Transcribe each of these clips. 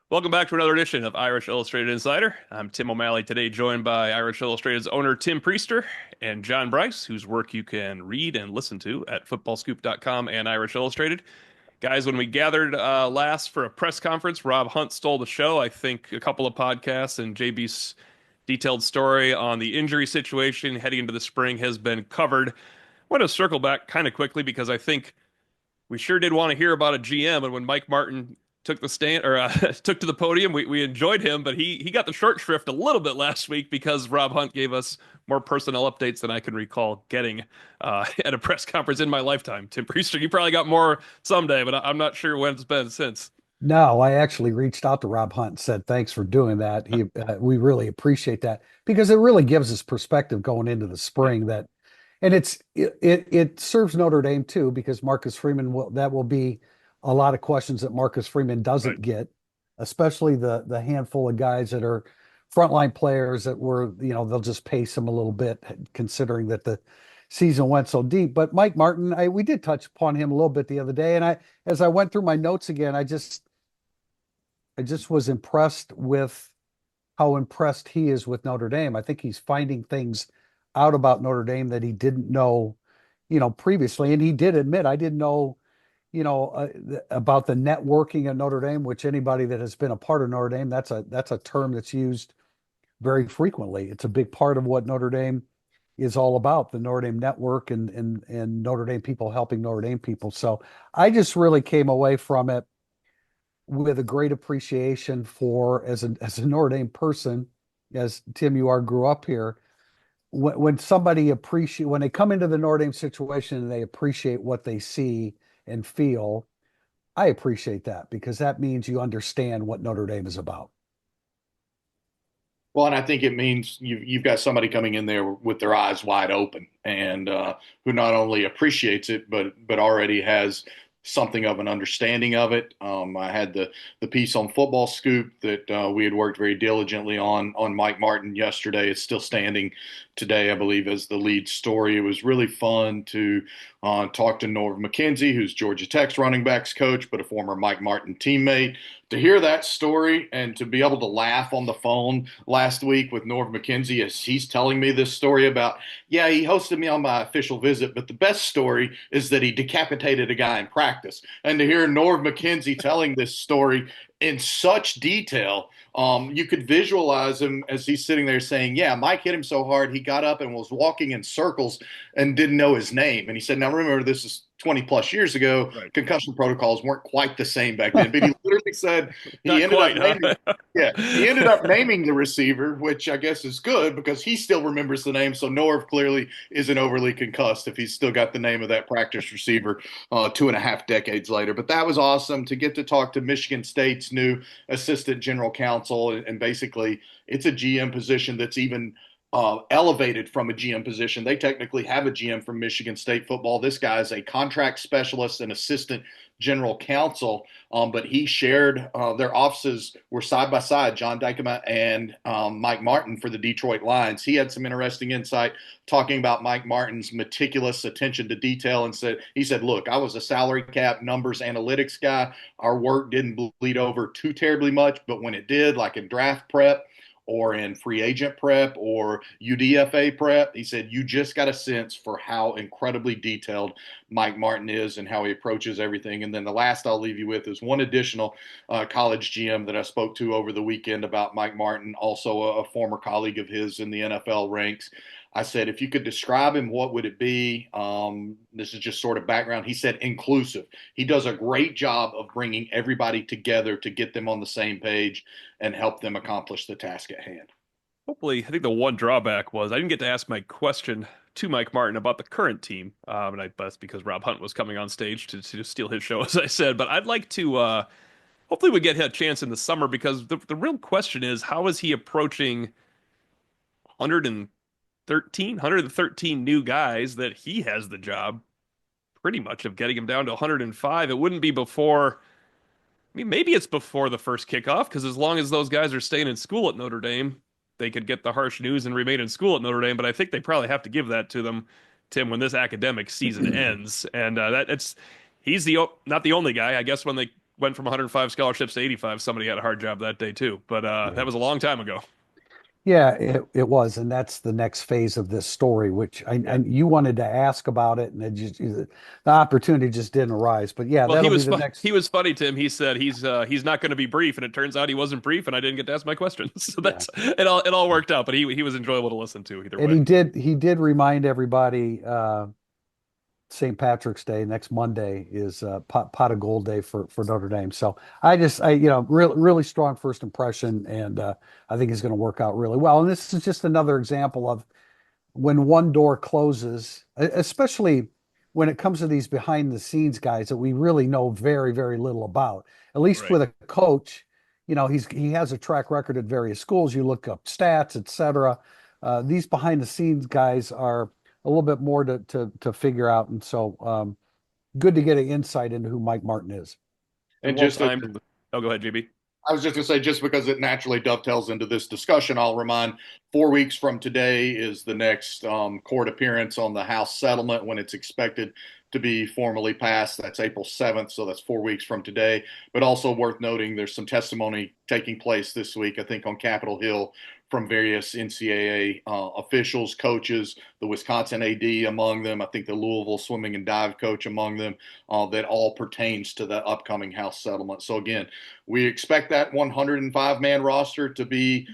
Welcome back to another edition of Irish Illustrated Insider. I'm Tim O'Malley, today joined by Irish Illustrated's owner Tim Priester and John Bryce, whose work you can read and listen to at footballscoop.com and Irish Illustrated. Guys, when we gathered last for a press conference, Rob Hunt stole the show. I think a couple of podcasts and JB's detailed story on the injury situation heading into the spring has been covered. I want to circle back kind of quickly because I think we sure did want to hear about a GM, and when Mike Martin took the stand or took to the podium, we enjoyed him, but he got the short shrift a little bit last week because Rob Hunt gave us more personnel updates than I can recall getting at a press conference in my lifetime. Tim Priester, you probably got more someday, but I'm not sure when it's been since. No, I actually reached out to Rob Hunt and said, thanks for doing that. We really appreciate that because it really gives us perspective going into the Yeah, spring and it serves Notre Dame too, because Marcus Freeman that will be a lot of questions that Marcus Freeman right. doesn't get, especially the handful of guys that are frontline players that they'll just pace him a little bit considering that the season went so deep. But Mike Martin, we did touch upon him a little bit the other day, and as I went through my notes again, I just was impressed with how impressed he is with Notre Dame. I think he's finding things out about Notre Dame that he didn't know, previously. And he did admit, I didn't know, about the networking at Notre Dame, which anybody that has been a part of Notre Dame, that's a term that's used very frequently. It's a big part of what Notre Dame is all about, the Notre Dame network and Notre Dame people helping Notre Dame people. So I just really came away from it with a great appreciation for as a Notre Dame person, as Tim, you are grew up here. When somebody appreciate when they come into the Notre Dame situation and they appreciate what they see and feel, I appreciate that because that means you understand what Notre Dame is about. Well, and I think it means you've got somebody coming in there with their eyes wide open and who not only appreciates it but already has something of an understanding of it. I had the piece on Football Scoop that we had worked very diligently on Mike Martin yesterday. It's still standing today, I believe, as the lead story. It was really fun to talk to Norv McKenzie, who's Georgia Tech's running backs coach, but a former Mike Martin teammate. To hear that story and to be able to laugh on the phone last week with Norv McKenzie as he's telling me this story about, yeah, he hosted me on my official visit, but the best story is that he decapitated a guy in practice. And to hear Norv McKenzie telling this story in such detail, you could visualize him as he's sitting there saying, yeah, Mike hit him so hard he got up and was walking in circles and didn't know his name. And he said, now remember, this is 20 plus years ago. Right. Concussion protocols weren't quite the same back then, but he literally said he Not ended up quite, naming, huh? yeah, he ended up naming the receiver, which I guess is good because he still remembers the name. So Norv clearly isn't overly concussed if he's still got the name of that practice receiver 2.5 decades later. But that was awesome to get to talk to Michigan State's new assistant general counsel. And basically, it's a GM position that's even elevated from a GM position. They technically have a GM from Michigan State football. This guy is a contract specialist and assistant general counsel, but he shared their offices were side by side, John Dykema and Mike Martin for the Detroit Lions. He had some interesting insight talking about Mike Martin's meticulous attention to detail and he said, look, I was a salary cap numbers analytics guy. Our work didn't bleed over too terribly much, but when it did, like in draft prep, or in free agent prep or UDFA prep. He said, you just got a sense for how incredibly detailed Mike Martin is and how he approaches everything. And then the last I'll leave you with is one additional college GM that I spoke to over the weekend about Mike Martin, also a former colleague of his in the NFL ranks. I said, if you could describe him, what would it be? This is just sort of background. He said, inclusive. He does a great job of bringing everybody together to get them on the same page and help them accomplish the task at hand. Hopefully, I think the one drawback was I didn't get to ask my question to Mike Martin about the current team, that's because Rob Hunt was coming on stage to steal his show, as I said. But I'd like to. Hopefully, we get a chance in the summer because the real question is how is he approaching 113 new guys that he has the job pretty much of getting him down to 105. It wouldn't be before. I mean, maybe it's before the first kickoff because as long as those guys are staying in school at Notre Dame, they could get the harsh news and remain in school at Notre Dame. But I think they probably have to give that to them, Tim, when this academic season ends. And that it's he's the not the only guy. I guess when they went from 105 scholarships to 85. Somebody had a hard job that day too, but Yeah. that was a long time ago. Yeah, it was, and that's the next phase of this story, which I Yeah. you wanted to ask about it, and the opportunity just didn't arise. But yeah, Well, that'll be the next. he was funny, Tim. He said he's not going to be brief, and it turns out he wasn't brief, and I didn't get to ask my questions. So Yeah, that's it all worked out. But he was enjoyable to listen to either and way. he did remind everybody St. Patrick's Day next Monday is pot of gold day for Notre Dame. So I really strong first impression, and I think he's going to work out really well. And this is just another example of when one door closes, especially when it comes to these behind the scenes guys that we really know very, very little about. At least Right. with a coach, he has a track record at various schools. You look up stats, etc. These behind the scenes guys are a little bit more to figure out, and so good to get an insight into who Mike Martin is. And And well just timed. Oh, go ahead, JB. I was just going to say, just because it naturally dovetails into this discussion, I'll remind 4 weeks from today is the next court appearance on the House settlement when it's expected to be formally passed. That's April 7th, so that's 4 weeks from today. But also worth noting, there's some testimony taking place this week, I think, on Capitol Hill from various NCAA officials, coaches, the Wisconsin AD among them, I think the Louisville swimming and dive coach among them, that all pertains to the upcoming House settlement. So again, we expect that 105-man roster to be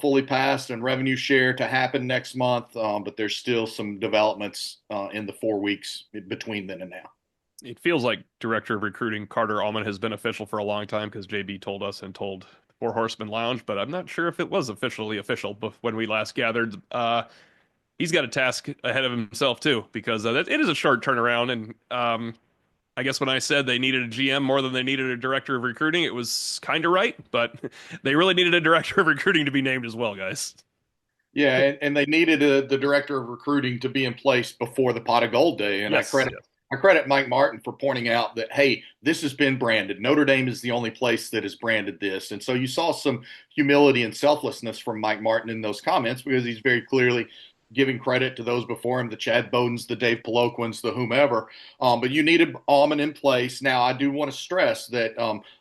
fully passed and revenue share to happen next month, but there's still some developments in the 4 weeks between then and now. It feels like director of recruiting Carter Allman has been official for a long time because JB told us and told Four Horsemen Lounge, but I'm not sure if it was officially official when we last gathered. He's got a task ahead of himself too because it is a short turnaround. And I guess when I said they needed a GM more than they needed a director of recruiting, it was kind of right, but they really needed a director of recruiting to be named as well, guys. Yeah, and they needed the director of recruiting to be in place before the Pot of Gold Day. And Yes, yes. I credit Mike Martin for pointing out that, hey, this has been branded. Notre Dame is the only place that has branded this. And so you saw some humility and selflessness from Mike Martin in those comments because he's very clearly giving credit to those before him, the Chad Bowdens, the Dave Peloquins, the whomever. But you needed Alman in place. Now, I do want to stress that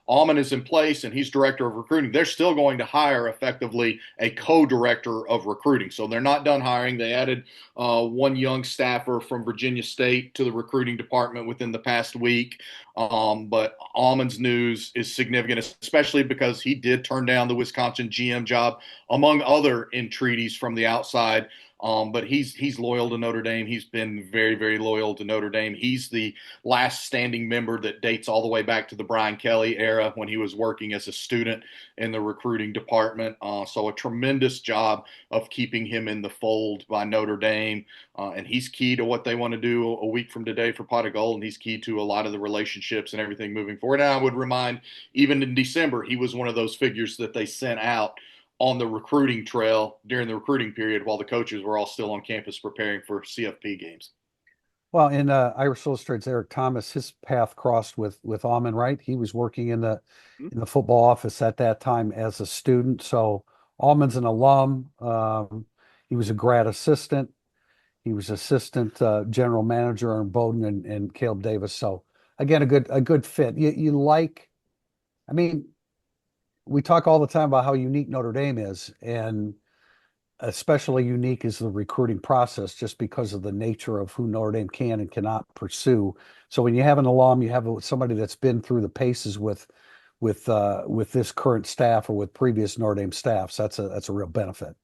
Alman is in place and he's director of recruiting. They're still going to hire effectively a co-director of recruiting. So they're not done hiring. They added one young staffer from Virginia State to the recruiting department within the past week. But Alman's news is significant, especially because he did turn down the Wisconsin GM job, among other entreaties from the outside. But he's loyal to Notre Dame. He's been very, very loyal to Notre Dame. He's the last standing member that dates all the way back to the Brian Kelly era when he was working as a student in the recruiting department. So a tremendous job of keeping him in the fold by Notre Dame. And he's key to what they want to do a week from today for Pot of Gold. And he's key to a lot of the relationships and everything moving forward. And I would remind, even in December, he was one of those figures that they sent out on the recruiting trail during the recruiting period while the coaches were all still on campus preparing for CFP games. Well, in Irish Illustrated's Eric Thomas, his path crossed with Alman, right? He was working in the football office at that time as a student. So Alman's an alum. He was a grad assistant. He was assistant general manager on Bowden and Caleb Davis. So again, a good fit. I mean, we talk all the time about how unique Notre Dame is, and especially unique is the recruiting process just because of the nature of who Notre Dame can and cannot pursue. So when you have an alum, you have somebody that's been through the paces with this current staff or with previous Notre Dame staffs. That's a real benefit.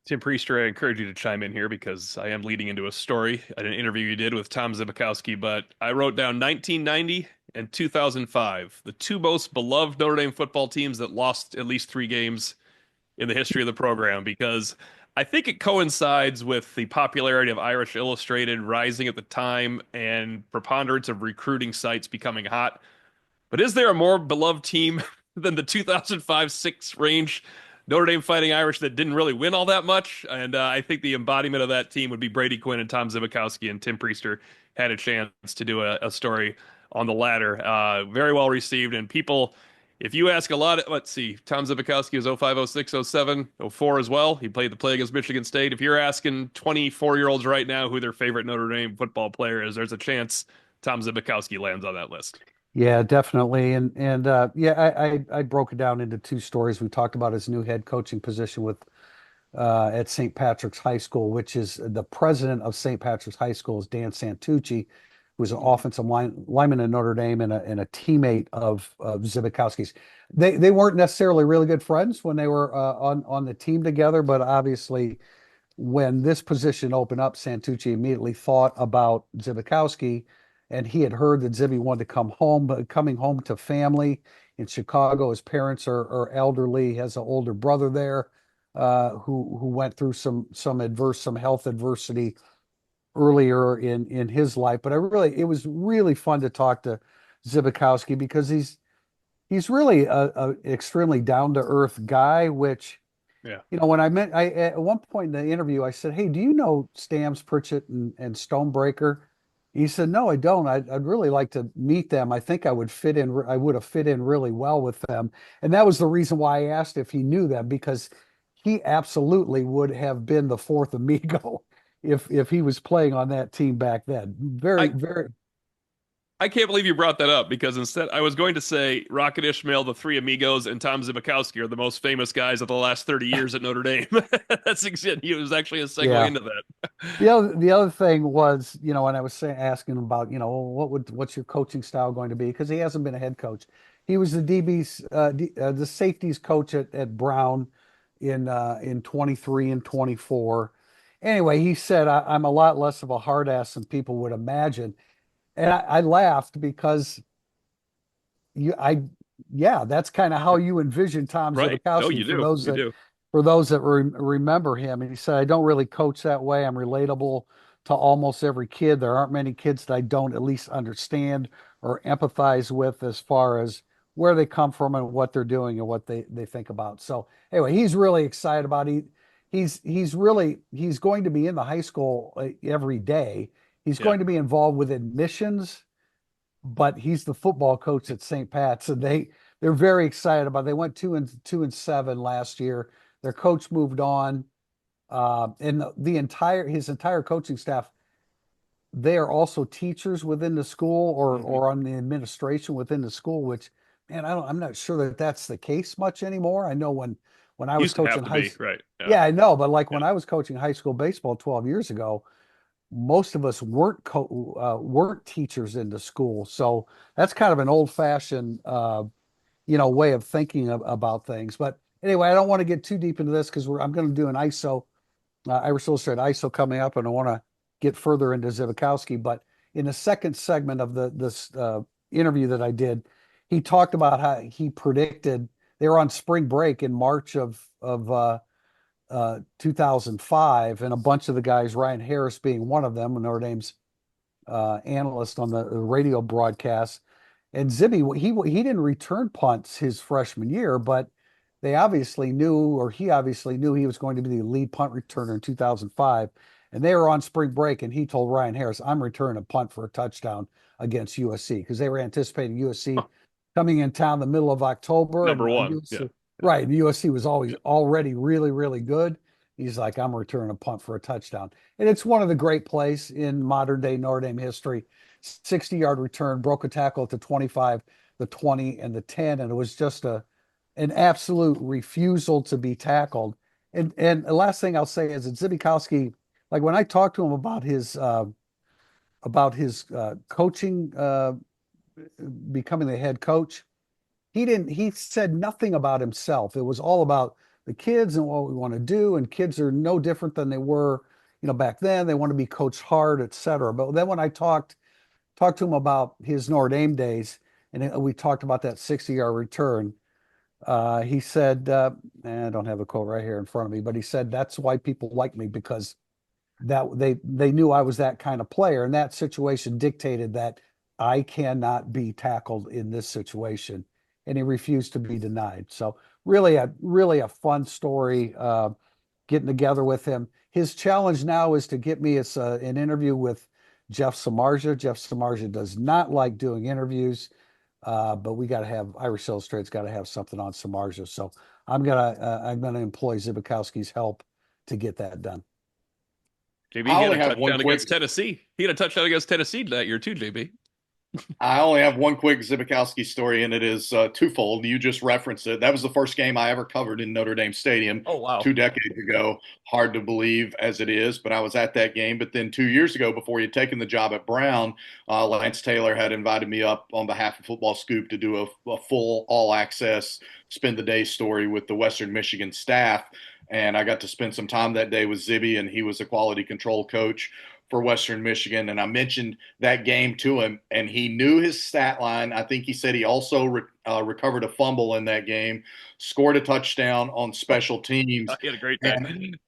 Tim Priester, I encourage you to chime in here because I am leading into a story at an interview you did with Tom Zibikowski, but I wrote down 1990 and 2005, the two most beloved Notre Dame football teams that lost at least 3 games in the history of the program because I think it coincides with the popularity of Irish Illustrated rising at the time and preponderance of recruiting sites becoming hot. But is there a more beloved team than the 2005-6 range Notre Dame Fighting Irish that didn't really win all that much? And I think the embodiment of that team would be Brady Quinn and Tom Zibikowski, and Tim Priester had a chance to do a story on the latter. Very well received, and people, if you ask a lot of, let's see, Tom Zibikowski was 05, 06, 07, 04 as well. He played the play against Michigan State. If you're asking 24-year-olds right now who their favorite Notre Dame football player is, there's a chance Tom Zibikowski lands on that list. Yeah, definitely. Yeah, I broke it down into two stories. We talked about his new head coaching position with at St. Patrick's High School, which is the president of St. Patrick's High School is Dan Santucci, who's an Mhm. offensive lineman in Notre Dame and a teammate of Zibikowski's. They weren't necessarily really good friends when they were on the team together, but obviously when this position opened up, Santucci immediately thought about Zibikowski, and he had heard that Zibby wanted to come home, but coming home to family in Chicago. His parents are elderly. He has an older brother there who went through some health adversity earlier in his life. But it was really fun to talk to Zibikowski because he's really a extremely down to earth guy, which Yeah. when I at one point in the interview, I said, "Hey, do you know Stams, Pritchett, and Stonebreaker?" He said, "No, I don't. I'd really like to meet them. I think I would fit in. I would have fit in really well with them." And that was the reason why I asked if he knew them because he absolutely would have been the fourth amigo if he was playing on that team back then. Very, I very, I can't believe you brought that up because instead I was going to say Rocket Ishmael, the Three Amigos, and Tom Zimikowski are the most famous guys of the last 30 years at Notre Dame. That's exactly, it was actually a segue yeah. into that. The other thing was, when I was asking him about, what's your coaching style going to be? Because he hasn't been a head coach. He was the safeties coach at Brown in 23 and 24. Anyway, he said I'm a lot less of a hard ass than people would imagine, and I laughed because you I yeah, that's kind of how you envision Tom Right. No, Zibikowski you for do. those You that do. remember him. And he said, I don't really coach that way. I'm relatable to almost every kid. There aren't many kids that I don't at least understand or empathize with as far as where they come from and what they're doing and what they think about. So anyway, he's really excited about he's going to be in the high school every day. He's Yeah. going to be involved with admissions, but he's the football coach at St. Pat's, and they're very excited about it. They went 2-7 last year. Their coach moved on, and the entire his entire coaching staff. They are also teachers within the school Hmm. or on the administration within the school. Which, man, I'm not sure that that's the case much anymore. I know when I was Used to coaching have to be, right. Yeah. yeah, I know, but like Yeah. when I was coaching high school baseball 12 years ago, most of us weren't teachers in the school, so that's kind of an old-fashioned way of thinking about things. But anyway, I don't want to get too deep into this because I'm going to do an ISO Irish Illustrated ISO coming up, and I want to get further into Zivikowski. But in the second segment of this interview that I did, he talked about how he predicted they were on spring break in March of 2005, and a bunch of the guys, Ryan Harris being one of them, Notre Dame's analyst on the radio broadcast. And Zibby, he didn't return punts his freshman year, but he obviously knew he was going to be the lead punt returner in 2005. And they were on spring break, and he told Ryan Harris, "I'm returning a punt for a touchdown against USC," because they were anticipating USC coming in town the middle of October, Number and one. Yeah. USC, right, and USC was always already really, really good. He's like, "I'm returning a punt for a touchdown." And it's one of the great plays in modern day Notre Dame history. 60-yard return, broke a tackle at the 25, the 20, and the 10. And it was just an absolute refusal to be tackled. And the last thing I'll say is that Zibikowski, like when I talked to him about his coaching, becoming the head coach, he said nothing about himself. It was all about the kids and what we want to do. And kids are no different than they were, back then. They want to be coached hard, et cetera. But then when I talked to him about his Notre Dame days, and we talked about that 60-yard return, he said, I don't have the quote right here in front of me, but he said that's why people like me, because that they knew I was that kind of player, and that situation dictated that I cannot be tackled in this situation, and he refused to be denied. So really a fun story. Getting together with him. His challenge now is to get me an interview with Jeff Samardzija. Jeff Samardzija does not like doing interviews, but we got to have Irish Illustrated's got to have something on Samardzija. So I'm gonna employ Zibikowski's help to get that done. JB, I he had only a have one touchdown against quick Tennessee. He had a touchdown against Tennessee that year too, JB. I only have one quick Zibikowski story, and it is twofold. You just referenced it. That was the first game I ever covered in Notre Dame Stadium Oh, wow. 2 decades ago. Hard to believe as it is, but I was at that game. But then 2 years ago, before he had taken the job at Brown, Lance Taylor had invited me up on behalf of Football Scoop to do a full all access spend the day story with the Western Michigan staff. And I got to spend some time that day with Zibby, and he was a quality control coach for Western Michigan. And I mentioned that game to him, and he knew his stat line. I think he said he also recovered a fumble in that game, scored a touchdown on special teans, He had a great day.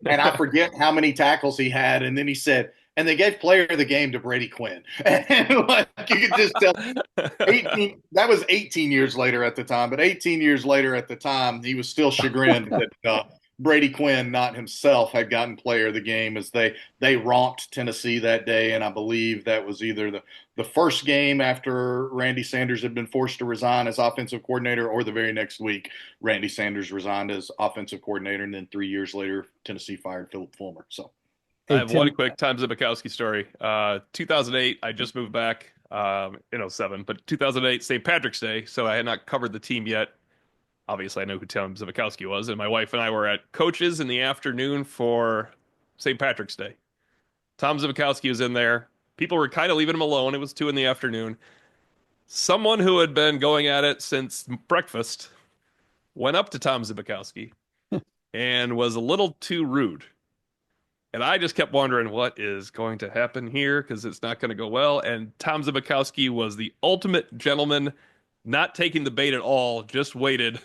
and I forget how many tackles he had. And then he said, and they gave player of the game to Brady Quinn. And like, you could just tell 18, that was 18 years later at the time, but 18 years later at the time, he was still chagrined that Brady Quinn, not himself, had gotten player of the game as they romped Tennessee that day. And I believe that was either the first game after Randy Sanders had been forced to resign as offensive coordinator, or the very next week, Randy Sanders resigned as offensive coordinator. And then 3 years later, Tennessee fired Philip Fulmer. So I Hey, have one Tim, quick Tom Zibikowski story. 2008, I just moved back in '07, but 2008, St. Patrick's Day, so I had not covered the team yet. Obviously, I know who Tom Zibikowski was, and my wife and I were at Coach's in the afternoon for St. Patrick's Day. Tom Zibikowski was in there. People were kind of leaving him alone. It was 2 in the afternoon. Someone who had been going at it since breakfast went up to Tom Zibikowski and was a little too rude. And I just kept wondering what is going to happen here because it's not going to go well. And Tom Zibikowski was the ultimate gentleman, not taking the bait at all, just waited.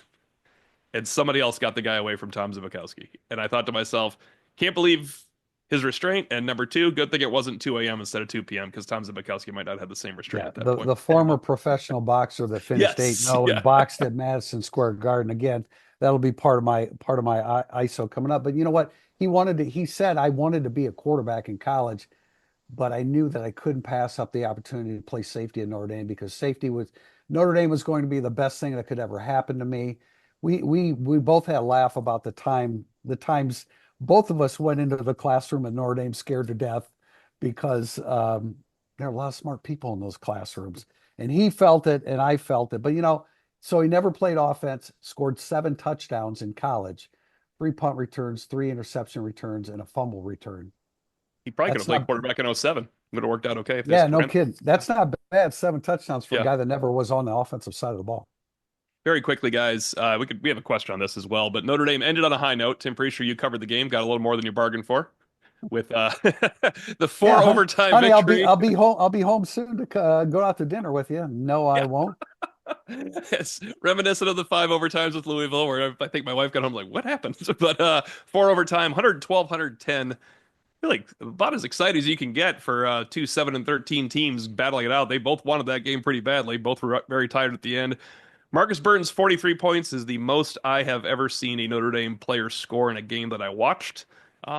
And somebody else got the guy away from Tom Zibikowski. And I thought to myself, can't believe his restraint. And number two, good thing it wasn't 2 a.m. instead of 2 p.m. because Tom Zibikowski might not have the same restraint yeah, at that point. the former professional boxer that finished Yes. 8-0 and Yeah. boxed at Madison Square Garden. Again, that'll be part of my ISO coming up. But you know what? He said I wanted to be a quarterback in college, but I knew that I couldn't pass up the opportunity to play safety at Notre Dame because Notre Dame was going to be the best thing that could ever happen to me. We both had a laugh about the times both of us went into the classroom at Notre Dame scared to death because there are a lot of smart people in those classrooms. And he felt it and I felt it. But so he never played offense, scored 7 touchdowns in college, 3 punt returns, 3 interception returns, and a fumble return. He probably could have That's played not quarterback in '07. Would have worked out okay if this Yeah, no ran. kidding. That's not bad. 7 touchdowns for a Yeah. guy that never was on the offensive side of the ball. Very quickly, guys, we have a question on this as well. But Notre Dame ended on a high note. Tim, pretty sure you covered the game, got a little more than you bargained for with the four Yeah, overtime honey, victory. I'll be home soon to go out to dinner with you. No, I Yeah, won't. it's reminiscent of the 5 overtimes with Louisville, where I think my wife got home like, "What happened?" But 4 overtime, 112, 110. I feel like about as excited as you can get for two 7-13 teams battling it out. They both wanted that game pretty badly. Both were very tired at the end. Marcus Burton's 43 points is the most I have ever seen a Notre Dame player score in a game that I watched.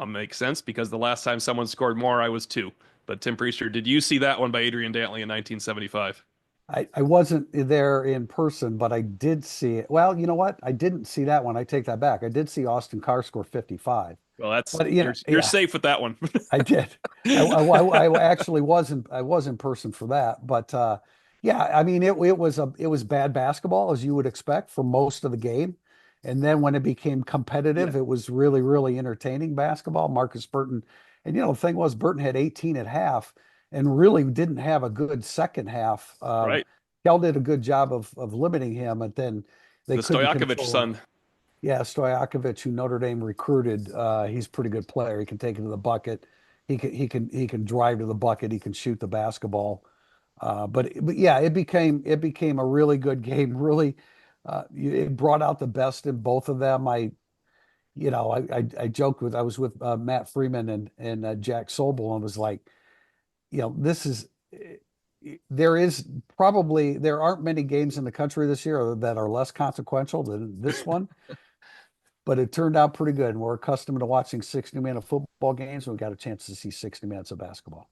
Makes sense because the last time someone scored more, I was two. But Tim Priester, did you see that one by Adrian Dantley in 1975? I wasn't there in person, but I did see it. Well, you know what? I didn't see that one. I take that back. I did see Austin Carr score 55. Well, that's But you're yeah, safe with that one. I did. I actually was in person for that. But yeah, I mean it was bad basketball as you would expect for most of the game. And then when it became Yeah, competitive, it was really, really entertaining basketball. Marcus Burton, and the thing was Burton had 18 at half and really didn't have a good second half. right. Kel did a good job of limiting him, and then they The couldn't Stojakovic control. son. Yeah, Stojakovic, who Notre Dame recruited, he's a pretty good player. He can take it to the bucket. He can drive to the bucket. He can shoot the basketball. But yeah, it became a really good game. Really, it brought out the best in both of them. I joked with I was with Matt Freeman and Jack Sobel and was like, this is there aren't many games in the country this year that are less consequential than this one, but it turned out pretty good. And we're accustomed to watching 60-minute football games. And we got a chance to see 60 minutes of basketball.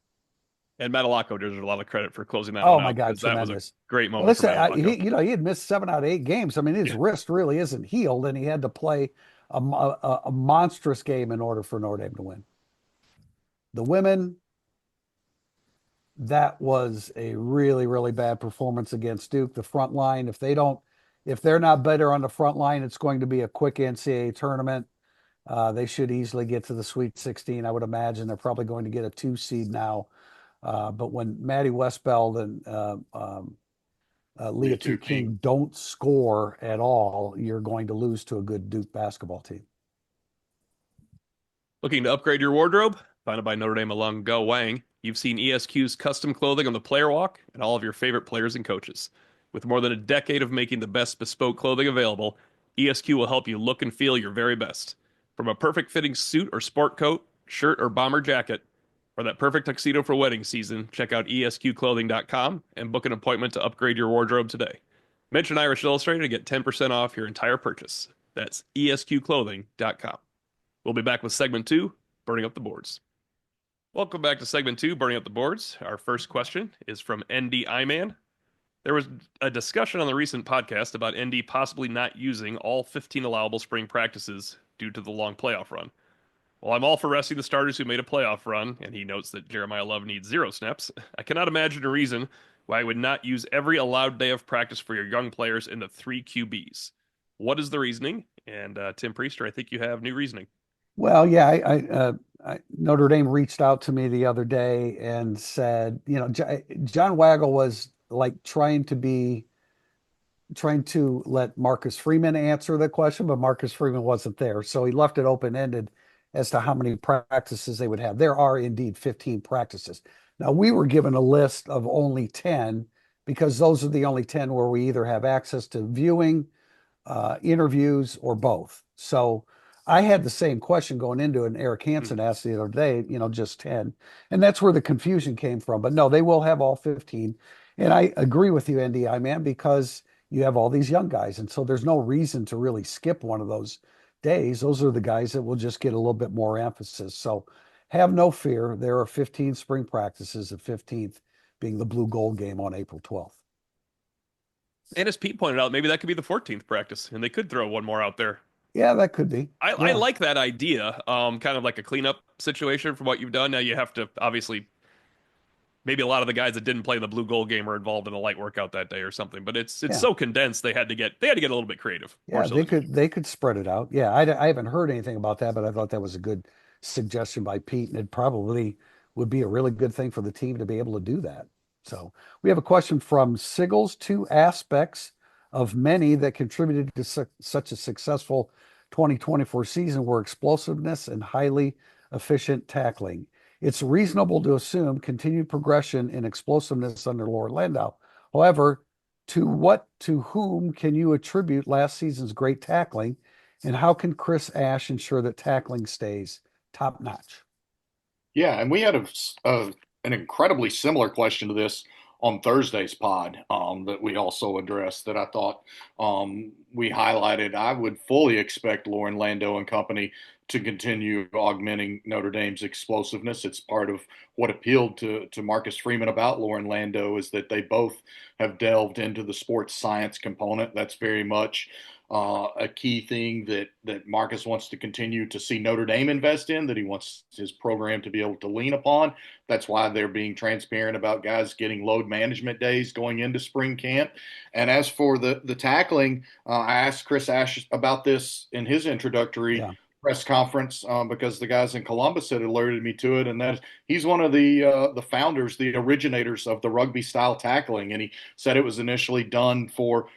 And Matalako deserves a lot of credit for closing that Oh one my out God, because that was a tremendous. great Well, moment for listen, Matalako. he had missed 7 out of 8 games. I mean, his Yeah. wrist really isn't healed, and he had to play a monstrous game in order for Notre Dame to win. The women, that was a really, really bad performance against Duke. The front line, if they're not better on the front line, it's going to be a quick NCAA tournament. They should easily get to the Sweet 16. I would imagine they're probably going to get a 2 seed now. But when Maddie Westbeld and Leah T. Leah King. King don't score at all, you're going to lose to a good Duke basketball team. Looking to upgrade your wardrobe? Founded by Notre Dame alum Go Wang, you've seen ESQ's custom clothing on the player walk and all of your favorite players and coaches. With more than a decade of making the best bespoke clothing available, ESQ will help you look and feel your very best. From a perfect fitting suit or sport coat, shirt or bomber jacket, or that perfect tuxedo for wedding season, check out esqclothing.com and book an appointment to upgrade your wardrobe today. Mention Irish Illustrated to get 10% off your entire purchase. That's esqclothing.com. We'll be back with segment two, Burning Up the Boards. Welcome back to segment two, Burning Up the Boards. Our first question is from ND Iman. There was a discussion on the recent podcast about ND possibly not using all 15 allowable spring practices due to the long playoff run. Well, I'm all for resting the starters who made a playoff run, and he notes that Jeremiah Love needs 0 snaps. I cannot imagine a reason why I would not use every allowed day of practice for your young players in the 3 QBs. What is the reasoning? And Tim Priester, I think you have new reasoning. Well, yeah, Notre Dame reached out to me the other day and said, John Waggle was like trying to let Marcus Freeman answer the question, but Marcus Freeman wasn't there. So he left it open-ended as to how many practices they would have. There are indeed 15 practices. Now, we were given a list of only 10 because those are the only 10 where we either have access to viewing, interviews, or both. So I had the same question going into it, and Eric Hansen asked the other day, just 10. And that's where the confusion came from. But no, they will have all 15. And I agree with you, NDI, man, because you have all these young guys. And so there's no reason to really skip one of those days. Those are the guys that will just get a little bit more emphasis. So have no fear. There are 15 spring practices, the 15th being the blue gold game on April 12th. And as Pete pointed out, maybe that could be the 14th practice, and they could throw one more out there. Yeah, that could be. I like that idea, kind of like a cleanup situation from what you've done. Now you have to obviously, maybe a lot of the guys that didn't play the blue gold game are involved in a light workout that day or something. But it's Yeah. so condensed they had to get a little bit creative. Yeah, So they could spread it out. Yeah, I haven't heard anything about that, but I thought that was a good suggestion by Pete, and it probably would be a really good thing for the team to be able to do that. So we have a question from Siggles. 2 aspects of many that contributed to such a successful 2024 season were explosiveness and highly efficient tackling. It's reasonable to assume continued progression in explosiveness under Laura Landau. However, to whom can you attribute last season's great tackling, and how can Chris Ash ensure that tackling stays top notch? Yeah, and we had an incredibly similar question to this on Thursday's pod that we also addressed that I thought we highlighted. I would fully expect Lauren Lando and company to continue augmenting Notre Dame's explosiveness. It's part of what appealed to Marcus Freeman about Lauren Lando is that they both have delved into the sports science component. That's very much a key thing that Marcus wants to continue to see Notre Dame invest in, that he wants his program to be able to lean upon. That's why they're being transparent about guys getting load management days going into spring camp. And as for the tackling, I asked Chris Ash about this in his introductory press conference because the guys in Columbus had alerted me to it, and that he's one of the founders, the originators of the rugby style tackling, and he said it was initially done for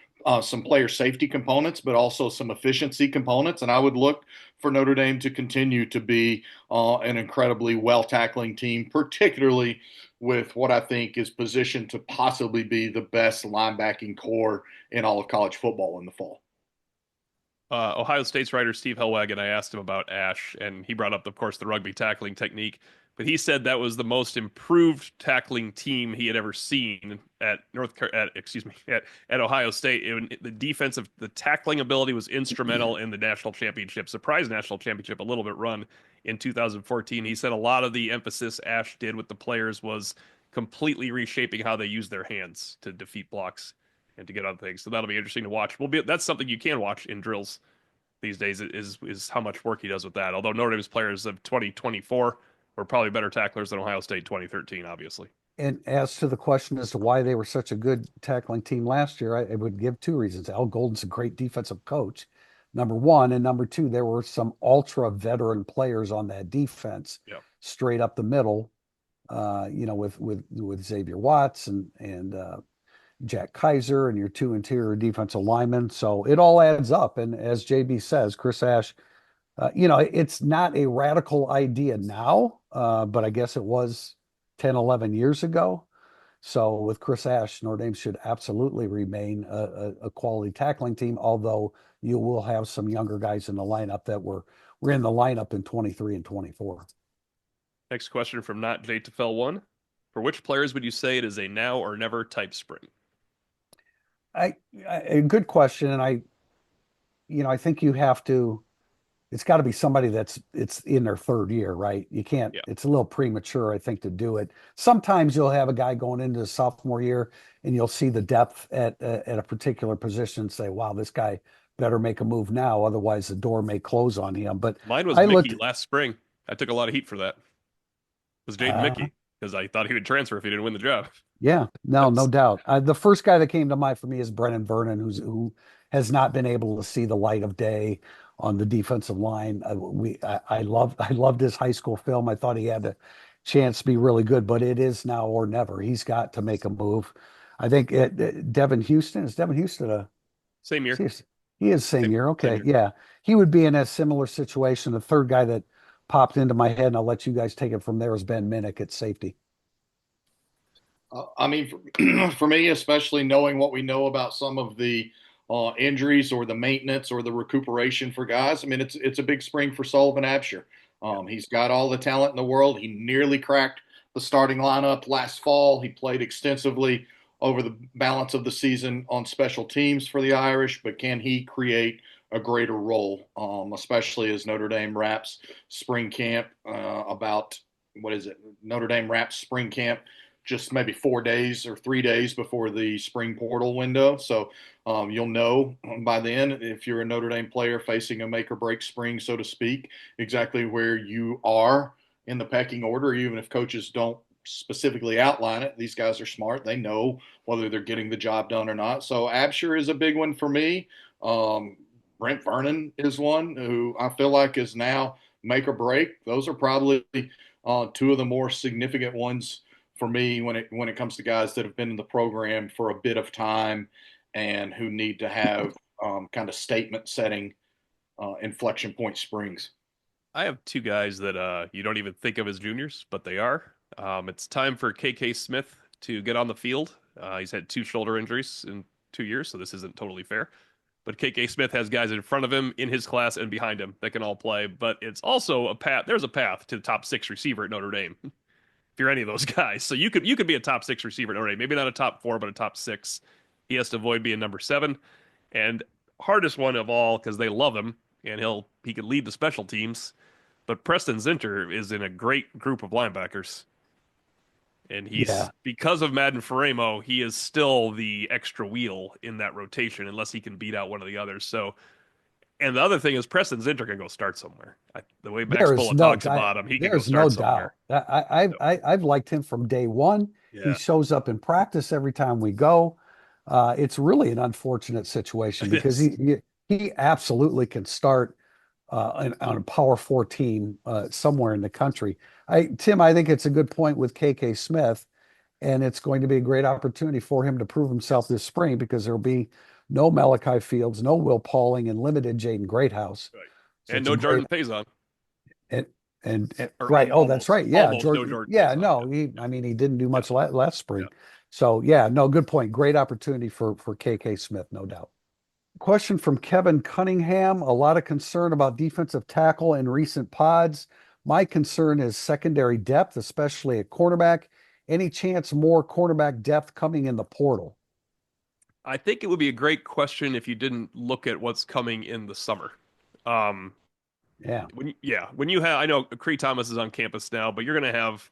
some player safety components, but also some efficiency components. And I would look for Notre Dame to continue to be an incredibly well tackling team, particularly with what I think is positioned to possibly be the best linebacking core in all of college football in the fall. Ohio State's writer Steve Helweg, and I asked him about Ash, and he brought up, of course, the rugby tackling technique. But he said that was the most improved tackling team he had ever seen at Ohio State. The tackling ability was instrumental in the national championship, surprise national championship, a little bit run in 2014. He said a lot of the emphasis Ash did with the players was completely reshaping how they use their hands to defeat blocks and to get other things. So that'll be interesting to watch. That's something you can watch in drills these days is how much work he does with that. Although Notre Dame's players of 2024 were probably better tacklers than Ohio State 2013, obviously. And as to the question as to why they were such a good tackling team last year, I would give two reasons. Al Golden's a great defensive coach, number one, and number two, there were some ultra veteran players on that defense, Yeah. straight up the middle. With Xavier Watts and Jack Kaiser and your two interior defensive linemen. So it all adds up. And as JB says, Chris Ash, it's not a radical idea now, but I guess it was 10, 11 years ago. So with Chris Ash, Notre Dame should absolutely remain a quality tackling team, although you will have some younger guys in the lineup that were in the lineup in 23 and 24. Next question from Not J Tefel one. For which players would you say it is a now or never type spring? A good question, and I think you have to. It's got to be somebody it's in their third year, right? You can't. Yeah. It's a little premature, I think, to do it. Sometimes you'll have a guy going into the sophomore year, and you'll see the depth at a particular position and say, "Wow, this guy better make a move now, otherwise the door may close on him." But Mine was I Mickey looked. last spring. I took a lot of heat for that. It was Jaden Uh, Mickey because I thought he would transfer if he didn't win the job. Yeah, no That's doubt. The first guy that came to mind for me is Brennan Vernon, who has not been able to see the light of day on the defensive line. I loved his high school film. I thought he had a chance to be really good, but it is now or never. He's got to make a move. I think Devin Houston is Devin Houston a same year. he is same Same, year. same Okay, year. yeah, he would be in a similar situation. The third guy that popped into my head, and I'll let you guys take it from there, is Ben Minnick at safety. I mean, for me, especially knowing what we know about some of the injuries or the maintenance or the recuperation for guys, I mean, it's a big spring for Sullivan Absher. Yeah. He's got all the talent in the world. He nearly cracked the starting lineup last fall. He played extensively over the balance of the season on special teams for the Irish, but can he create a greater role, especially as Notre Dame wraps spring camp about what is it? Notre Dame wraps spring camp just maybe 4 days or 3 days before the spring portal window. So you'll know by then, if you're a Notre Dame player facing a make or break spring, so to speak, exactly where you are in the pecking order, even if coaches don't specifically outline it. These guys are smart. They know whether they're getting the job done or not. So Absher is a big one for me. Brent Vernon is one who I feel like is now make or break. Those are probably two of the more significant ones for me when it comes to guys that have been in the program for a bit of time and who need to have kind of statement setting inflection point springs. I have two guys that you don't even think of as juniors, but they are. It's time for KK Smith to get on the field. He's had two shoulder injuries in 2 years, so this isn't totally fair. But KK Smith has guys in front of him, in his class, and behind him that can all play. But it's also a path. There's a path to the top six receiver at Notre Dame. If you're any of those guys, so you could be a top six receiver at Notre Dame. Maybe not a top four, but a top six. He has to avoid being number seven, and hardest one of all because they love him and he could lead the special teams. But Preston Zinter is in a great group of linebackers. And he's Yeah, because of Madden Faremo, he is still the extra wheel in that rotation unless he can beat out one of the others. So, and the other thing is Preston Zinter can go start somewhere. The way Max there is Bullough no talks guy. about him, he can go There's no start somewhere. doubt. I've liked him from day one. He Yeah, shows up in practice every time we go. It's really an unfortunate situation it because is. he absolutely can start on a Power Four team somewhere in the country. Tim, I think it's a good point with KK Smith, and it's going to be a great opportunity for him to prove himself Yes. this spring because there'll be no Malachi Fields, no Will Pauling, and limited Jaden Greathouse. Right. So And it's a no great Jordan Faison, and and or right. Oh, that's almost right. Yeah, almost no Jordan. Jordan Yeah, Faison. no, I mean, he didn't do Yeah, much last yeah. spring. So yeah, no, good point. Great opportunity for KK Smith, no doubt. Question from Kevin Cunningham. A lot of concern about defensive tackle in recent pods. My concern is secondary depth, especially at cornerback. Any chance more cornerback depth coming in the portal? I think it would be a great question if you didn't look at what's coming in the summer. Um, Yeah. when you have, I know Cree Thomas is on campus now, but you're going to have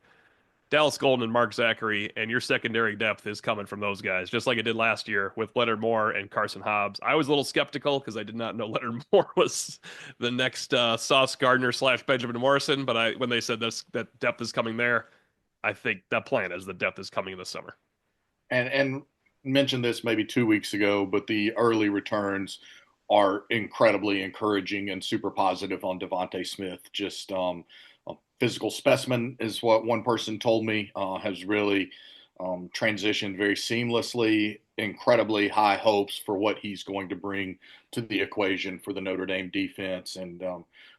Dallas Golden and Mark Zachary, and your secondary depth is coming from those guys, just like it did last year with Leonard Moore and Carson Hobbs. I was a little skeptical because I did not know Leonard Moore was the next Sauce Gardner / Benjamin Morrison, but when they said this that depth is coming there, I think that plan is the depth is coming this summer. And mentioned this maybe 2 weeks ago, but the early returns are incredibly encouraging and super positive on Devontae Smith. Just a physical specimen is what one person told me. Has really transitioned very seamlessly. Incredibly high hopes for what he's going to bring to the equation for the Notre Dame defense, and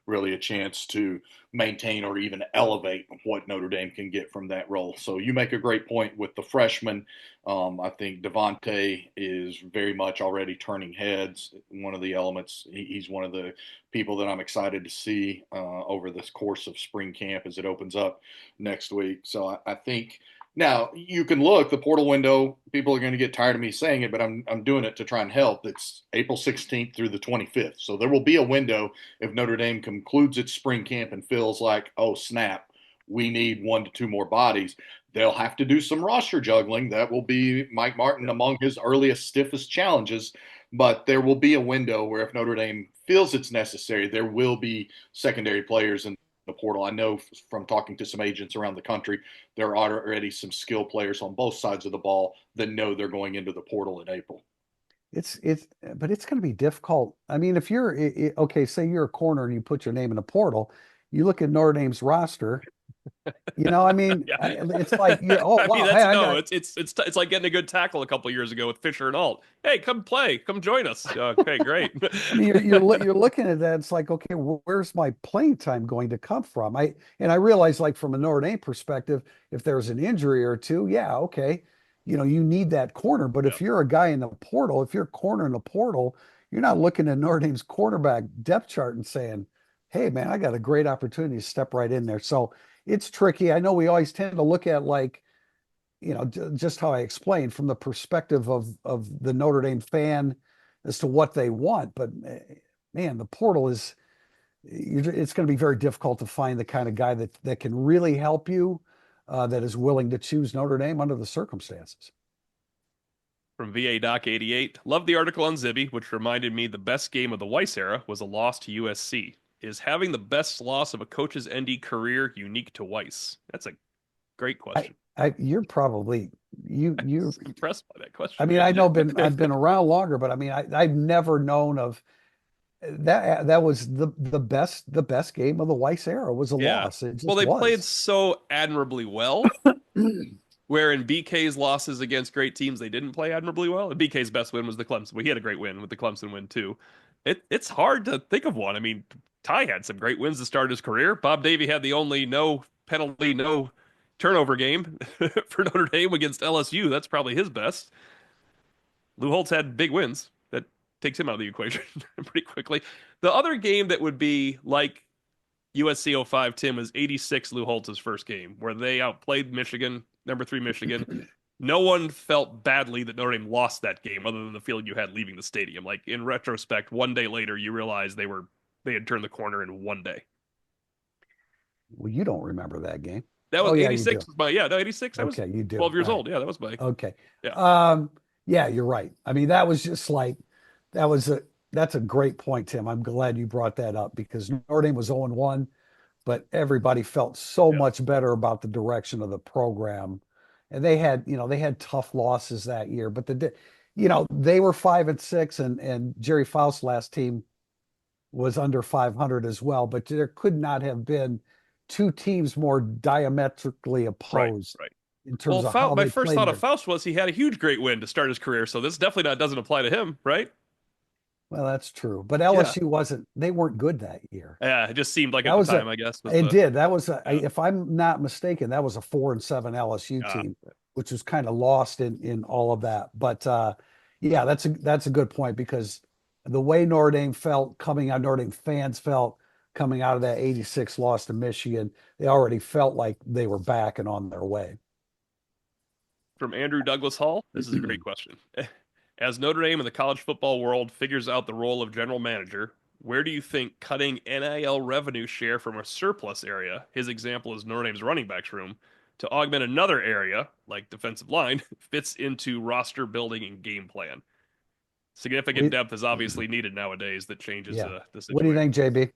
really a chance to maintain or even elevate what Notre Dame can get from that role. So you make a great point with the freshman. I think Devontae is very much already turning heads. One of the elements, he's one of the people that I'm excited to see over this course of spring camp as it opens up next week. So I think now you can look the portal window. People are going to get tired of me saying it, but I'm doing it to try and help. It's April 16th through the 25th. So there will be a window if Notre Dame concludes its spring camp and feels like, oh snap, we need 1 to 2 more bodies. They'll have to do some roster juggling. That will be Mike Martin among his earliest, stiffest challenges. But there will be a window where if Notre Dame feels it's necessary, there will be secondary players in the portal. I know from talking to some agents around the country, there are already some skill players on both sides of the ball that know they're going into the portal in April. But it's going to be difficult. I mean, if you're okay, say you're a corner and you put your name in a portal, you look at Notre Dame's roster. I mean, Yeah. it's like you're, oh I mean, wow, hey, that's I no, got. it's like getting a good tackle a couple years ago with Fisher and Alt. Hey, come play, come join us. Okay, great. I mean, you're looking at that. It's like, okay, where's my playing time going to come from? I realize, like from a Notre Dame perspective, if there's an injury or two, yeah, okay, you need that corner. But Yeah. if you're a guy in the portal, if you're a corner in the portal, you're not looking at Notre Dame's quarterback depth chart and saying, "Hey, man, I got a great opportunity to step right in there." So it's tricky. I know we always tend to look at like, just how I explained from the perspective of the Notre Dame fan as to what they want. But man, the portal is it's going to be very difficult to find the kind of guy that can really help you, that is willing to choose Notre Dame under the circumstances. From VA Doc 88, love the article on Zibby, which reminded me the best game of the Weiss era was a loss to USC. Is having the best loss of a coach's ND career unique to Weiss? That's a great question. You're probably you. I'm impressed by that I question, mean, I man. know I've been around longer, but I mean, I've never known of that was the best game of the Weiss era was a Yeah. loss. It Well, just they played was. so admirably well, where in BK's losses against great teams, they didn't play admirably well. And BK's best win was the Clemson. Well, he had a great win with the Clemson win too. It's hard to think of one. I mean, Ty had some great wins to start his career. Bob Davie had the only no penalty, no turnover game for Notre Dame against LSU. That's probably his best. Lou Holtz had big wins. That takes him out of the equation pretty quickly. The other game that would be like USC '05, Tim, is 86 Lou Holtz's first game, where they outplayed Michigan, number 3 Michigan. No one felt badly that Notre Dame lost that game other than the feeling you had leaving the stadium. Like in retrospect, one day later, you realize they had turned the corner in one day. Well, you don't remember that game. That was Oh yeah, you 86 do. was my, yeah, no, 86. I was Okay, you do. 12 years All right. old. Yeah, that was my, Okay. yeah. Yeah, you're right. I mean, that was just like that was a that's a great point, Tim. I'm glad you brought that up because Notre Dame was 0-1, but everybody felt so Yeah. much better about the direction of the program. And they had tough losses that year, but they were 5-6 and Jerry Faust's last team was under 500 as well, but there could not have been two teams more diametrically Right, opposed right. in Well, terms of how My they first played thought of their. Faust was he had a huge great win to start his career, so this definitely not doesn't apply to him, right? Well, that's true. But Yeah. LSU they weren't good that year. Yeah, it just seemed like That at the was time, I guess, was it the did. That was yeah, if I'm not mistaken, that was a 4-7 LSU uh, team, which was kind of lost in all of that. But yeah, that's a good point because the way Notre Dame fans felt coming out of that 86 loss to Michigan, they already felt like they were back and on their way. from Andrew Douglas Hall. This is a great question. As Notre Dame in the college football world figures out the role of general manager, where do you think cutting NIL revenue share from a surplus area, his example is Notre Dame's running backs room, to augment another area, like defensive line, fits into roster building and game plan? Significant We, depth is obviously needed nowadays that changes yeah. the What do you situation. think, JB?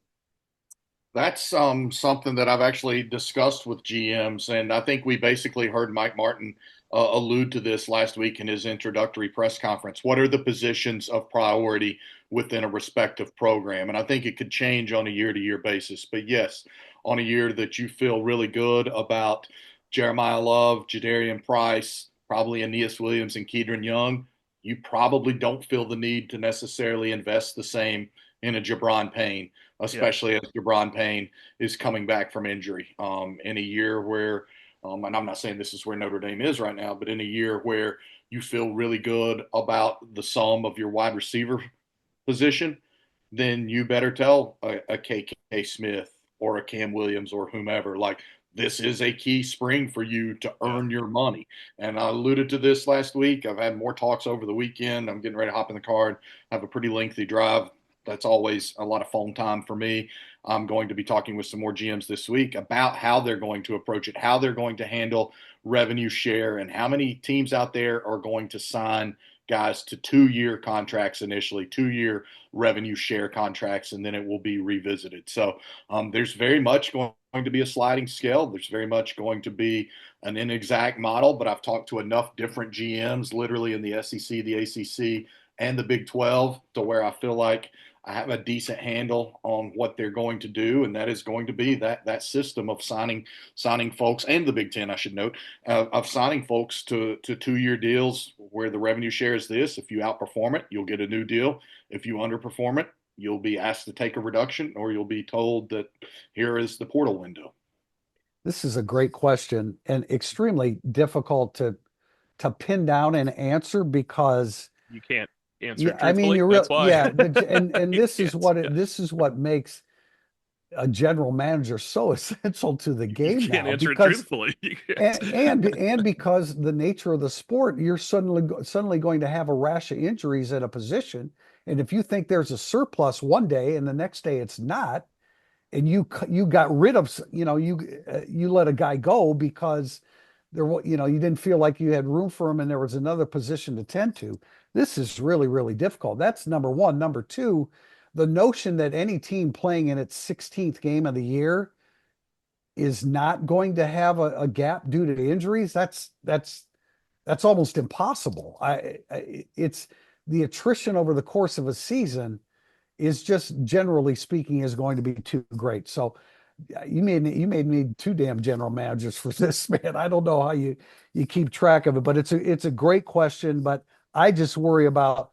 That's something that I've actually discussed with GMs, and I think we basically heard Mike Martin allude to this last week in his introductory press conference. What are the positions of priority within a respective program? And I think it could change on a year-to-year basis. But yes, on a year that you feel really good about Jeremiah Love, Jadarian Price, probably Aeneas Williams, and Kedron Young, you probably don't feel the need to necessarily invest the same in a Jabron Payne, Yeah. especially as Jabron Payne is coming back from injury. In a year where, and I'm not saying this is where Notre Dame is right now, but in a year where you feel really good about the sum of your wide receiver position, then you better tell a KK Smith or a Cam Williams or whomever, like, this is a key spring for you to Yeah. earn your money. And I alluded to this last week. I've had more talks over the weekend. I'm getting ready to hop in the car and have a pretty lengthy drive. That's always a lot of phone time for me. I'm going to be talking with some more GMs this week about how they're going to approach it, how they're going to handle revenue share, and how many teams out there are going to sign guys to 2-year contracts initially, 2-year revenue share contracts, and then it will be revisited. So there's very much going to be a sliding scale. There's very much going to be an inexact model, but I've talked to enough different GMs, literally in the SEC, the ACC, and the Big 12, to where I feel like I have a decent handle on what they're going to do, and that is going to be that system of signing folks, and the Big Ten, I should note, of signing folks to 2-year deals where the revenue share is this. If you outperform it, you'll get a new deal. If you underperform it, you'll be asked to take a reduction, or you'll be told that here is the portal window. This is a great question and extremely difficult to pin down and answer because You can't answer yeah, it I mean truthfully. you're real That's why. yeah, and You this is can't. what Yeah. this is what makes a general manager so essential to the You game can't now answer it because truthfully. You can't. and because the nature of the sport, you're suddenly going to have a rash of injuries at a position, and if you think there's a surplus one day and the next day it's not, and you got rid of you let a guy go because you didn't feel like you had room for him and there was another position to tend to. This is really difficult. That's number one. Number two, the notion that any team playing in its 16th game of the year is not going to have a gap due to injuries, that's almost impossible. It's the attrition over the course of a season is just generally speaking is going to be too great. So you may need two damn general managers for this, man. I don't know how you keep track of it, but it's a great question. But I just worry about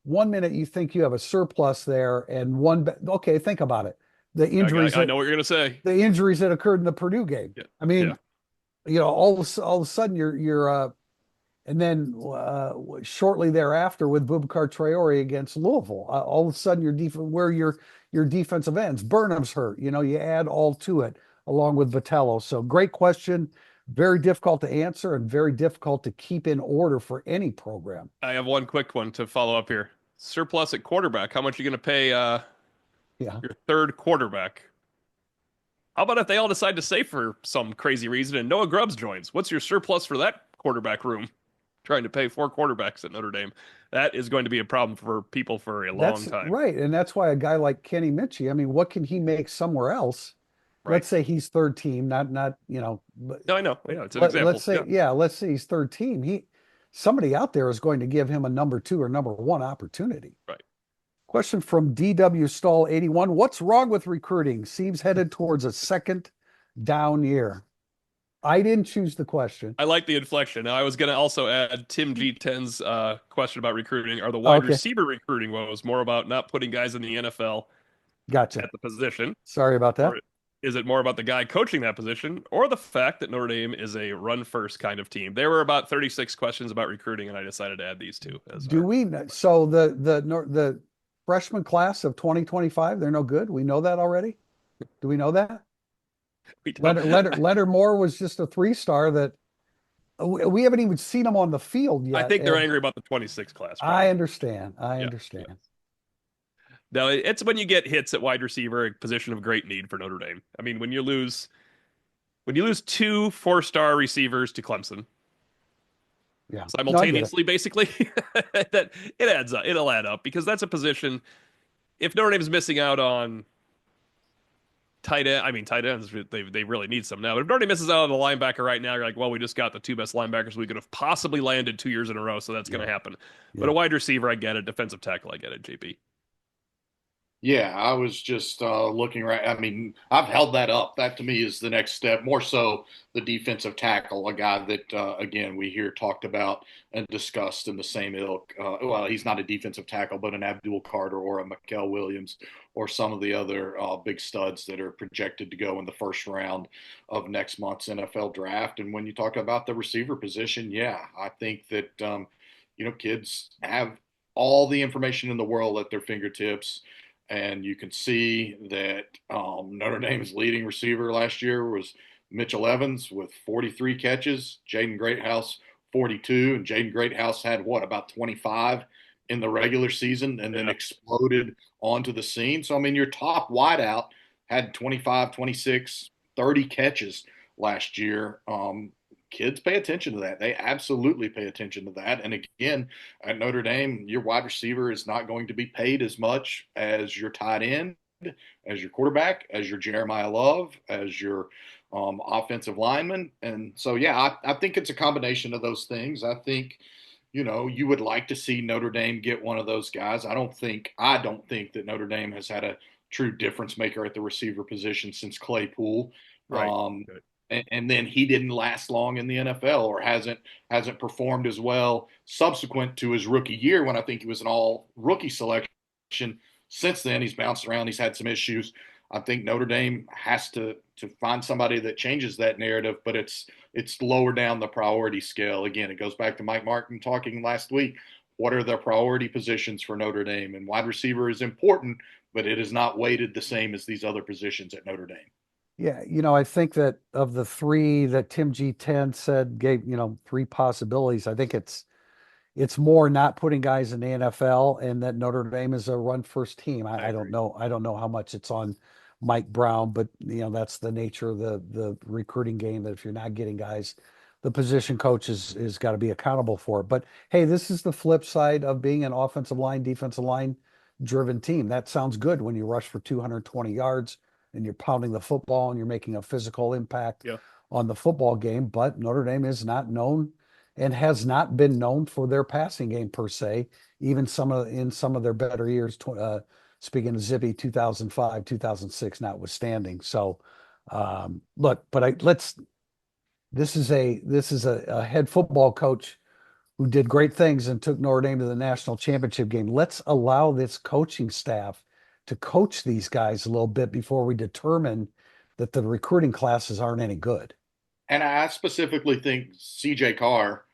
one minute you think you have a surplus there, and okay, think about it. The injuries I that know what you're gonna say. the injuries that occurred in the Purdue game. Yeah. I Yeah. mean, all of a sudden you're and then shortly thereafter with Bubakar Traore against Louisville, all of a sudden your defensive ends, Burnham's hurt. You add all to it along with Vitello. So great question, very difficult to answer and very difficult to keep in order for any program. I have one quick one to follow up here. Surplus at quarterback. How much are you gonna pay Yeah, your third quarterback? How about if they all decide to say for some crazy reason and Noah Grubbs joins? What's your surplus for that quarterback room? Trying to pay 4 quarterbacks at Notre Dame. That is going to be a problem for people for a long that's time. right, and that's why a guy like Kenny Minchie. I mean, what can he make somewhere else? Right. Let's say he's third team, not No, I know. Yeah, it's an example. Yeah. let's say he's third team. Somebody out there is going to give him a number two or number one opportunity. Right. Question from DW Stall 81. What's wrong with recruiting? Seems headed towards a second down year. I didn't choose the question. I like the inflection. Now, I was going to also add Tim G10's question about recruiting. Are the wide Okay, receiver recruiting woes more about not putting guys in the NFL gotcha. at the position, Sorry about that. or is it more about the guy coaching that position, or the fact that Notre Dame is a run first kind of team? There were about 36 questions about recruiting, and I decided to add these two as Do our we so the freshman class of 2025, they're no good? We know that already? Do we know that? we don't. Leonard Moore was just a three-star that we haven't even seen him on the field I yet. think they're And angry about the 26 class, I probably. understand. I Yeah. understand. No, it's when you get hits at wide receiver, a position of great need for Notre Dame. I mean, when you lose two 4-star receivers to Clemson Yeah. No, I get it. simultaneously, basically, that it adds up. It'll add up because that's a position. If Notre Dame's missing out on tight end. I mean, tight ends, they really need some now. But if Notre Dame misses out on the linebacker right now, you're like, well, we just got the two best linebackers we could have possibly landed 2 years in a row, so that's going Yeah. to happen. But Yeah. a wide receiver, I get it. Defensive tackle, I get it. JP. Yeah, I was just looking right. I mean, I've held that up. That to me is the next step. More so, the defensive tackle, a guy that again we hear talked about and discussed in the same ilk. Well, he's not a defensive tackle, but an Abdul Carter or a Mikael Williams or some of the other big studs that are projected to go in the first round of next month's NFL draft. And when you talk about the receiver position, yeah, I think that kids have all the information in the world at their fingertips, and you can see that Notre Dame's leading receiver last year was Mitchell Evans with 43 catches, Jaden Greathouse 42, and Jaden Greathouse had what, about 25 in the regular season and then Yeah. exploded onto the scene. So, I mean, your top wideout had 25, 26, 30 catches last year. Kids pay attention to that. They absolutely pay attention to that. And again, at Notre Dame, your wide receiver is not going to be paid as much as your tight end, as your quarterback, as your Jeremiah Love, as your offensive lineman. And so, yeah, I think it's a combination of those things. I think, you would like to see Notre Dame get one of those guys. I don't think that Notre Dame has had a true difference maker at the receiver position since Claypool. Right. Um, Good. and then he didn't last long in the NFL, or hasn't performed as well subsequent to his rookie year, when I think he was an all rookie selection. Since then, he's bounced around. He's had some issues. I think Notre Dame has to find somebody that changes that narrative, but it's lower down the priority scale. Again, it goes back to Mike Martin talking last week. What are the priority positions for Notre Dame? And wide receiver is important, but it is not weighted the same as these other positions at Notre Dame. Yeah, I think that of the three that Tim G10 said gave, three possibilities, I think it's more not putting guys in the NFL, and that Notre Dame is a run first team. I I don't agree. know. I don't know how much it's on Mike Brown, but that's the nature of the recruiting game, that if you're not getting guys, the position coach is got to be accountable for it. But hey, this is the flip side of being an offensive line, defensive line driven team. That sounds good when you rush for 220 yards and you're pounding the football and you're making a physical impact Yeah. on the football game. But Notre Dame is not known and has not been known for their passing game per se, even in some of their better years. Speaking of Zippy, 2005, 2006, notwithstanding. So, look, but this is a head football coach who did great things and took Notre Dame to the national championship game. Let's allow this coaching staff to coach these guys a little bit before we determine that the recruiting classes aren't any good. And I specifically think CJ Carr,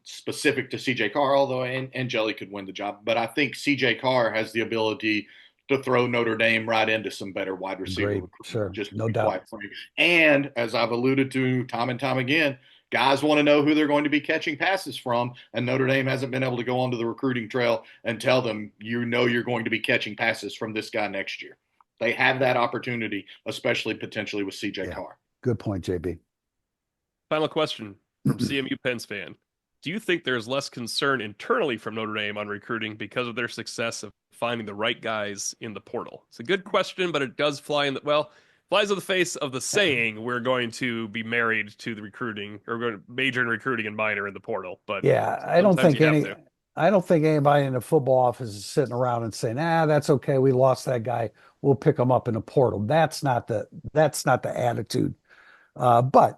specific to CJ Carr, although Angeli could win the job, but I think CJ Carr has the ability to throw Notre Dame right into some better wide receiver Agreed. recruitment, Sure. just to No be doubt. quite frank. And as I've alluded to time and time again, guys want to know who they're going to be catching passes from, and Notre Dame hasn't been able to go onto the recruiting trail and tell them, you're going to be catching passes from this guy next year. They have that opportunity, especially potentially with CJ Yeah. Carr. Good point, JB. Final question from CMU Pens fan. Do you think there's less concern internally from Notre Dame on recruiting because of their success of finding the right guys in the portal? It's a good question, but it does flies in the face of the saying we're going to be married to the recruiting, or we're going to major in recruiting and minor in the portal. But Yeah, sometimes you have to. I don't think anybody in the football office is sitting around and saying, that's okay. We lost that guy. We'll pick him up in the portal. That's not the attitude. But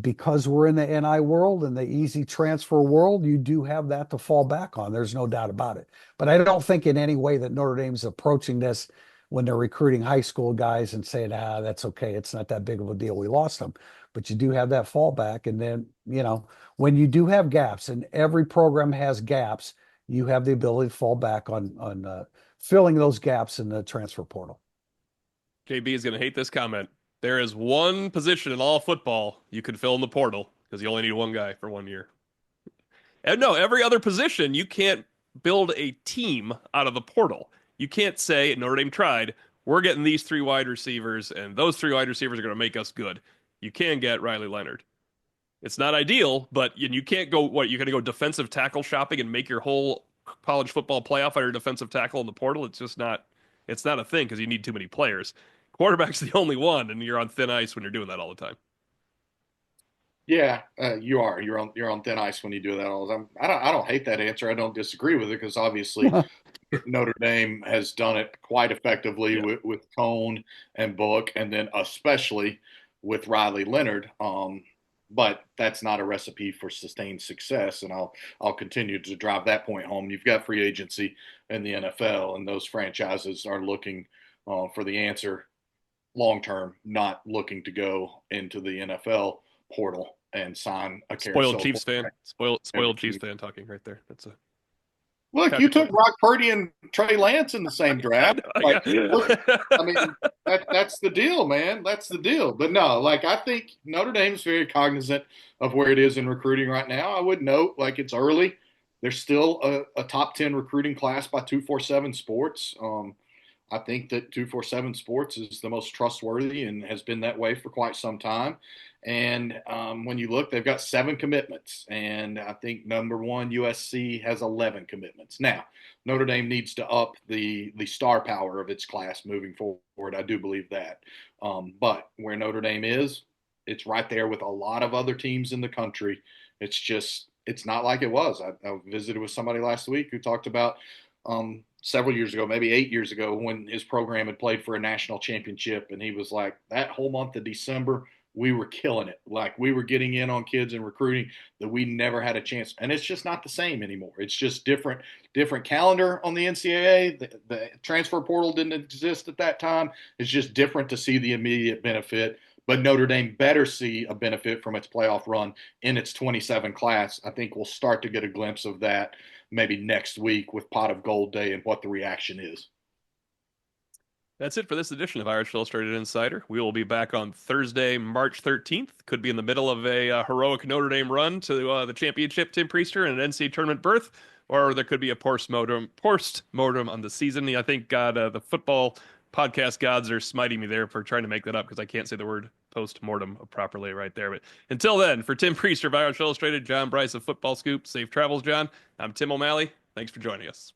because we're in the NI world and the easy transfer world, you do have that to fall back on. There's no doubt about it. But I don't think in any way that Notre Dame's approaching this when they're recruiting high school guys and saying, that's okay. It's not that big of a deal. We lost them. But you do have that fallback. And then, when you do have gaps, and every program has gaps, you have the ability to fall back on filling those gaps in the transfer portal. JB is going to hate this comment. There is one position in all football you could fill in the portal because you only need one guy for 1 year. And no, every other position, you can't build a team out of the portal. You can't say, Notre Dame tried, we're getting these three wide receivers, and those three wide receivers are going to make us good. You can get Riley Leonard. It's not ideal, but you can't go, you're going to go defensive tackle shopping and make your whole college football playoff out of your defensive tackle in the portal? It's not a thing because you need too many players. Quarterback's the only one, and you're on thin ice when you're doing that all the time. Yeah, you are. You're on thin ice when you do that all the time. I don't hate that answer. I don't disagree with it because obviously Notre Dame has done it quite effectively Yeah. with Cone and Book, and then especially with Riley Leonard. But that's not a recipe for sustained success, and I'll continue to drive that point home. You've got free agency in the NFL, and those franchises are looking for the answer long term, not looking to go into the NFL portal and sign a Spoiled carousel Chiefs fan. quarterback every Spoiled Chiefs team. fan talking right there. That's a Look, you catch took point. Brock Purdy and Trey Lance in the same I draft. know, Like, look, I yeah. mean, that's the deal, man. That's the deal. But no, like I think Notre Dame's very cognizant of where it is in recruiting right now. I would note, like it's early. There's still a top 10 recruiting class by 247 Sports. I think that 247 Sports is the most trustworthy and has been that way for quite some time. And when you look, they've got 7 commitments. And I think number one, USC has 11 commitments. Now, Notre Dame needs to up the star power of its class moving forward. I do believe that. But where Notre Dame is, it's right there with a lot of other teams in the country. It's just, it's not like it was. I visited with somebody last week who talked about several years ago, maybe 8 years ago, when his program had played for a national championship. And he was like, that whole month of December, we were killing it. Like we were getting in on kids and recruiting that we never had a chance. And it's just not the same anymore. It's just different calendar on the NCAA. The transfer portal didn't exist at that time. It's just different to see the immediate benefit. But Notre Dame better see a benefit from its playoff run in its 27 class. I think we'll start to get a glimpse of that maybe next week with Pot of Gold Day and what the reaction is. That's it for this edition of Irish Illustrated Insider. We will be back on Thursday, March 13th. Could be in the middle of a heroic Notre Dame run to the championship, Tim Priester, and an NCAA tournament berth, or there could be a post-mortem on the season. I think the football podcast gods are smiting me there for trying to make that up because I can't say the word post-mortem properly right there. But until then, for Tim Priester of Irish Illustrated, John Bryce of Football Scoop, safe travels, John. I'm Tim O'Malley. Thanks for joining us.